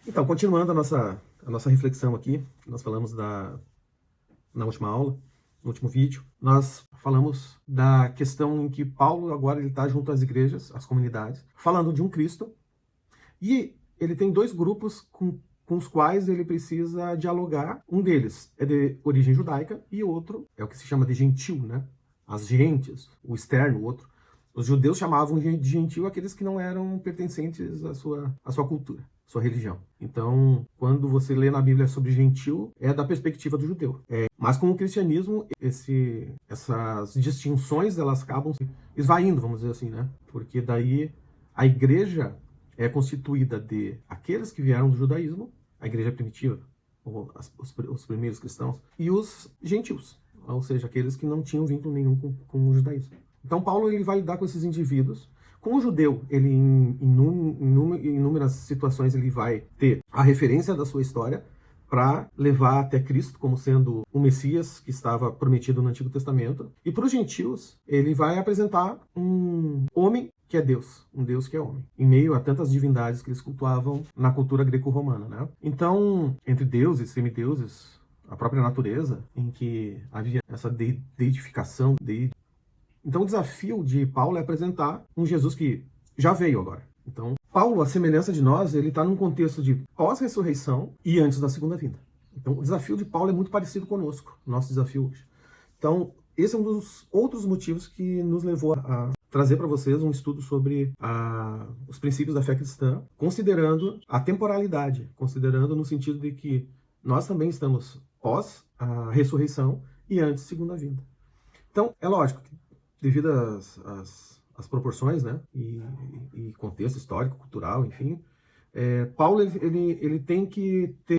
Então, continuando a nossa reflexão aqui, nós falamos na última aula, no último vídeo, nós falamos da questão em que Paulo agora ele está junto às igrejas, às comunidades, falando de um Cristo, e ele tem dois grupos com os quais ele precisa dialogar. Um deles é de origem judaica e outro é o que se chama de gentil, né? As gentes, o externo, o outro. Os judeus chamavam de gentil aqueles que não eram pertencentes à sua cultura, à sua religião. Então, quando você lê na Bíblia sobre gentil, é da perspectiva do judeu. Mas com o cristianismo, essas distinções elas acabam se esvaindo, vamos dizer assim, né? Porque daí a igreja é constituída de aqueles que vieram do judaísmo, a igreja primitiva, ou os primeiros cristãos, e os gentios, ou seja, aqueles que não tinham vínculo nenhum com o judaísmo. Então Paulo ele vai lidar com esses indivíduos. Com o judeu, ele em inúmeras situações ele vai ter a referência da sua história para levar até Cristo como sendo o Messias que estava prometido no Antigo Testamento. E para os gentios, ele vai apresentar um homem que é Deus, um Deus que é homem, em meio a tantas divindades que eles cultuavam na cultura greco-romana, né? Então, entre deuses, semideuses, a própria natureza, em que havia essa deidificação, então o desafio de Paulo é apresentar um Jesus que já veio agora. Então, Paulo, a semelhança de nós, ele está num contexto de pós-ressurreição e antes da segunda vinda. Então, o desafio de Paulo é muito parecido conosco, nosso desafio hoje. Então, esse é um dos outros motivos que nos levou a trazer para vocês um estudo sobre os princípios da fé cristã, considerando a temporalidade, considerando no sentido de que nós também estamos pós a ressurreição e antes da segunda vinda. Então, é lógico que devido às proporções, né, e contexto histórico, cultural, enfim, Paulo ele tem que ter